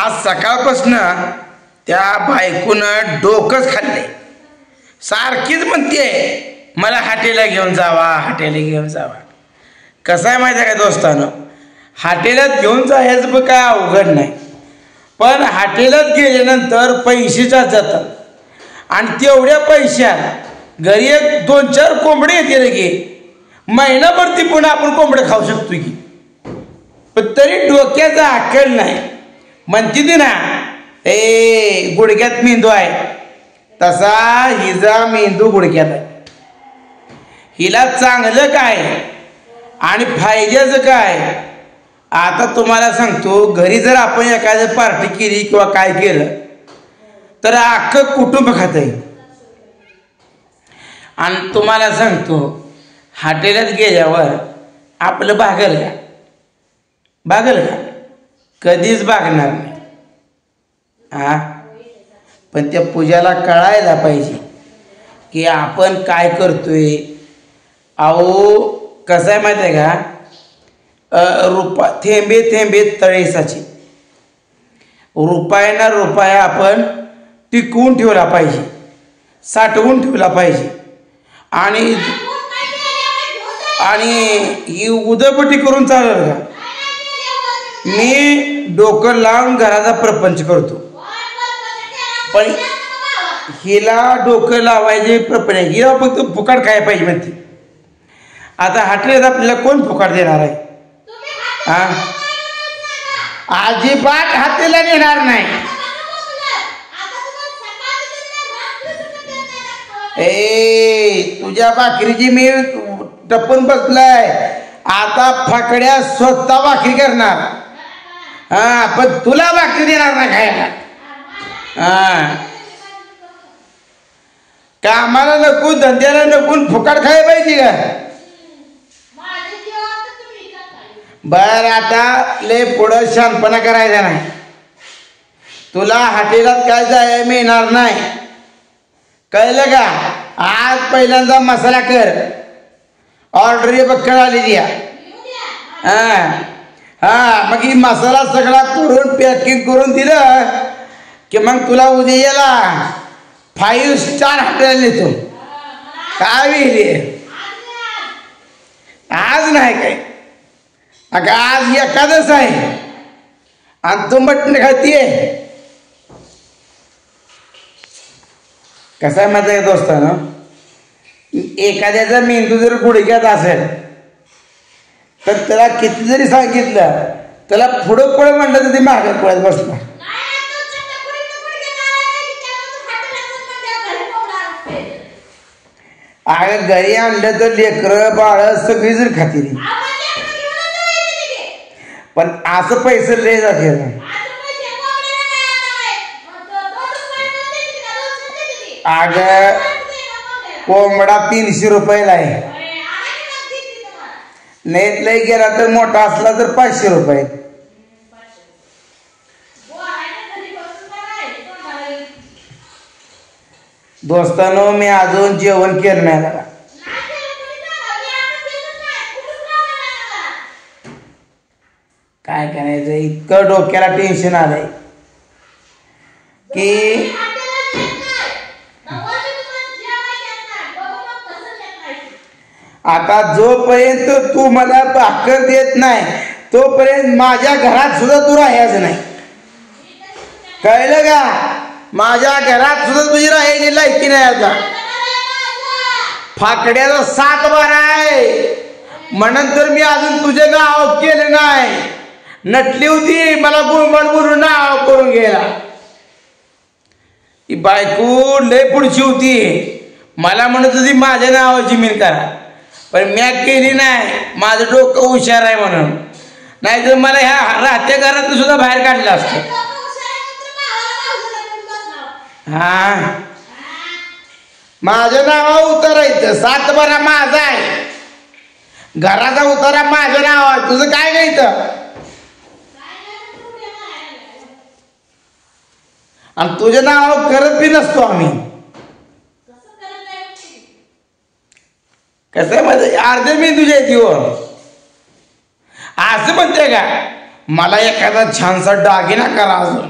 आज सकाळपासून त्या बायकोनं डोकंच खाल्ले. सारखीच म्हणते मला हाटेला घेऊन जावा, हाटेला घेऊन जावा. कसं आहे माहिती आहे का दोस्तानं, हाटेलात घेऊन जायचं बघ काय अवघड नाही, पण हाटेलात गेल्यानंतर पैसे जातात आणि तेवढ्या पैशात घरी एक 2-4 कोंबडे येते लगे महिनाभर ती पुन्हा आपण कोंबडे खाऊ शकतो की. पण तरी डोक्याचा अक्कल नाही. म्हणते ती ना ए गुडघ्यात मेंदू आहे, तसा हिचा मेंदू गुडघ्यात आहे. हिला चांगलं काय आणि फायद्याचं काय आता तुम्हाला सांगतो. घरी जर आपण एखादी पार्टी केली किंवा काय केलं तर अख्खं कुटुंब खात आहे. आणि तुम्हाला सांगतो हॉटेलात गेल्यावर आपलं भागल का, भागल का, कधीच भागणार नाही. हा, पण त्या पूजाला कळायला पाहिजे की आपण काय करतोय. अहो कसं आहे माहिती आहे का, थेंबे थेंबे तळे साचे. रुपया रुपया आपण टिकवून ठेवला पाहिजे, साठवून ठेवला पाहिजे. आणि ही उदळपट्टी करून चालेल का. मी डोकं लावून घराचा प्रपंच करतो, पण हिला डोकं लावायचे प्रपंच, हिला फक्त फुकाट खायला पाहिजे म्हणते. आता हॉटेलात आपल्याला कोण फुकाट देणार आहे. हा, अजिबात हातेला नेणार नाही. ए तुझ्या भाकरीची मी टपून बसलाय, आता फाकड्या स्वतः भाकरी करणार. हा, पण तुला भाकरी देणार नाही खायला. हा, कामाला नको, धंद्याला नको, फुकाट खायला पाहिजे का. बर आता लय पुढं शानपणा करायचा नाही. तुला हॉटेलात काय जाय मिळणार नाही, कळलं का. आज पहिल्यांदा मसाला कर, ऑर्डर बक्कळ आलेली आहे. हा हा, मग ही मसाला सगळा करून पॅकिंग करून दिलं की मग तुला उद्या याला 5 स्टार हॉटेल नेतो. काय होईल आज नाही काय. अगं आज एकादश आहे आणि तू मटण खातीये. कसं आहे माहिती आहे दोस्तानं, एखाद्याचा मेंदू जर गुडघ्यात असेल तर त्याला किती जरी सांगितलं त्याला पुढं पळ म्हणलं तर ते मागं पळत बसणार. अगं घरी आणलं तर लेकरं बाळ सगळी जर खातील, पण असं पैसे लय जाते. अगं कोंबडा 300 रुपयाला आहे, नेत लय गेला तर मोठा असला तर 500 रुपये. दोस्तांनो मी अजून जेवण केलं नाही बघा. काय करायचं, इतकं डोक्याला टेन्शन आलंय की आता जोपर्यंत तू मला भाकर देत नाही तोपर्यंत माझ्या घरात सुद्धा तू राहायचं नाही, कळलं का. माझ्या घरात सुद्धा तुझी राहायची लायकी नाही. आता फाकड्याचा 7-12 आहे म्हणून तर मी अजून तुझे नाव केले नाही. नटली होती मला गुळमड बोलून नाव करून गेला. ही बायको लय पुढची होती, मला म्हणत होती माझ्या नावाची जमीन करा, पण मी केली नाही. माझं डोकं हुशार आहे म्हणून, नाही तर मला ह्या राहत्या घरात सुद्धा बाहेर काढलं असतं. हा, माझ्या नावावर उतारायचं, 7-12 माझा आहे, घराचा उतारा माझ्या नावावर, तुझं काय घ्यायचं. आणि तुझ्या नावावर करत बी नसतो आम्ही. कसं आहे माझं अर्धे मी तुझ्या जीव असं म्हणते का. मला एखादा छानसा दागिना करा अजून,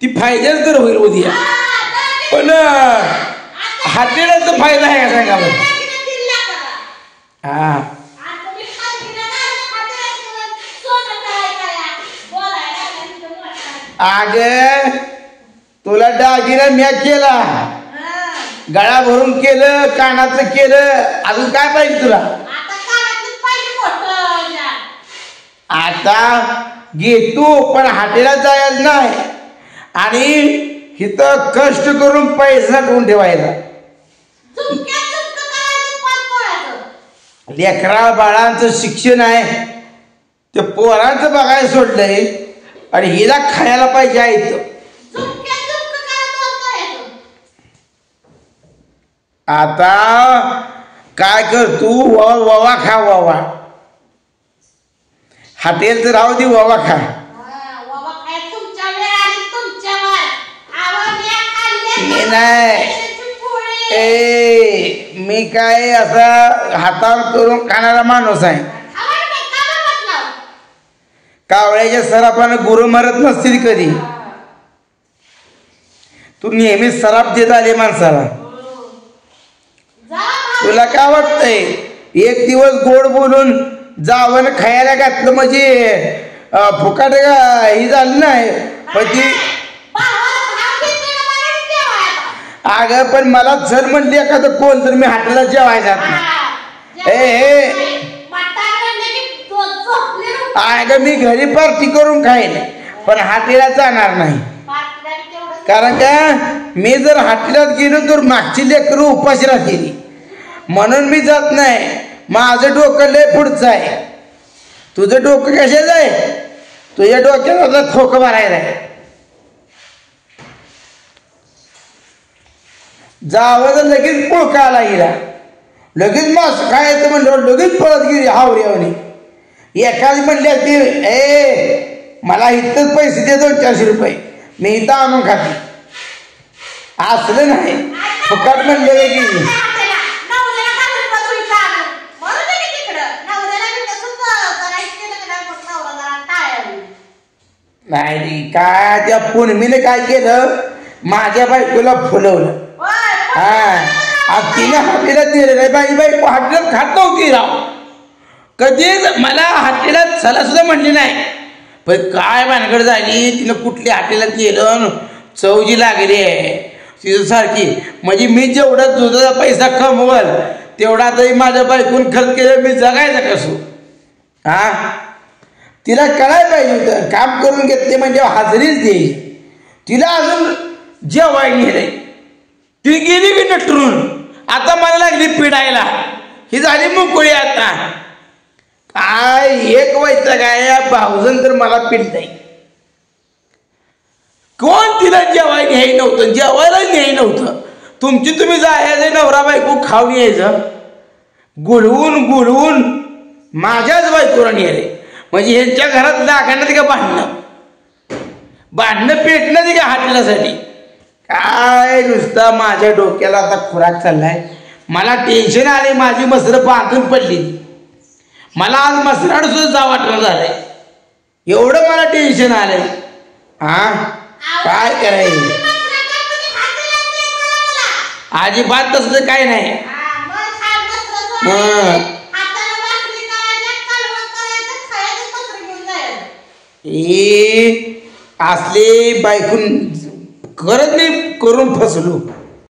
ती फायद्याच तर होईल उद्या. पण हाटेलाचा फायदा आहे का सांगा बरं? हा अग तुला दागिना म्या केला, गळा भरून केलं, कानाचं केलं, अजून काय पाहिजे तुला? आता घेतो पण हाटेला जायचं नाही आणि इथं कष्ट करून पैसा साठवून ठेवायचा. लेकरा बाळांचं शिक्षण आहे ते पोरांचं बघायला सोडलंय आणि हिला खायला पाहिजे आहे. आता काय कर तू, ववा खा, ववा. हॉटेल तर राहू दे, ववा खा. मी नाही, मी काय असा हातावर करून खाणारा माणूस आहे. कावळ्याच्या सरापानं गुरु मरत नसतील कधी. तू नेहमी सराप देत आले माणसाला. तुला काय वाटतंय एक दिवस गोड बोलून जावं खायला घातलं म्हणजे फुकाट ही झाली नाही पण ती. अगं पण मला चल म्हणली एखादं कोण तर मी हाटेला जेवायला जात नाही. अगं मी घरी पार्टी करून खाईन पण हाटेला जाणार नाही. कारण का मी जर हाटेलात गेलो तर मागची लेकरं उपाशी राहतील म्हणून मी जात नाही. माझं डोकं लय पुढचं आहे. तुझं डोकं कशाचं आहे? तुझ्या डोक्याला खोकं भरायला आहे. जावं तर लगेच पोळका आला गेला, लगेच मास खायचं म्हणलं लगेच पळत गेली हावऱ्यावणी. एखादी म्हणली असती मला इथंच पैसे दे 200-400 रुपये, मी इथं आणून खाते. असलं नाही, फुकट म्हणले की नाही. काय त्या पुनमीने काय केलं, माझ्या बायकोला फुलवलं. हा तिने हाटेला दिलं नाही. बाई बाई हाटेला खात नव्हती राव, कधीच मला हाटेला चला सुद्धा म्हणली नाही. पण काय भानगड झाली, तिनं कुठल्या हाटेलात नेलं, चव जी लागली आहे तिथं सारखी. म्हणजे मी जेवढा दुधाचा पैसा कमवल तेवढा तरी माझ्या बायकोन खर्च केलं, मी जगायचं कसं? हा तिला कळायला पाहिजे होतं, काम करून घेतले म्हणजे हाजरीच द्यायची. तिला अजून जेवाय नेलंय, ती गेली की नटरून. आता मला लागली पिडायला, ही झाली मोकळी. आता काय एक वैताग आहे, भाऊजन तर मला पिडताय. कोण तिला जेवाय न्याय नव्हतं, जेवायला न्याय नव्हतं. तुमची तुम्ही जायचं नवरा बायको खाऊन यायचं, गुळवून गुळवून माझ्याच बायकोला न्यायले. म्हणजे ह्यांच्या घरात लागणार का भांडणं पेटणं का हाटेलासाठी? काय नुसता माझ्या डोक्याला आता खुराक चाललाय. मला टेन्शन आले, माझी मसरं बांधून पडली. मला आज मसराड सुद्धा जा वाटणं झालंय, एवढं मला टेन्शन आलंय. हा काय करायचं? अजिबात तसलं काय नाही. असले बायकून करत मी करून फसलो.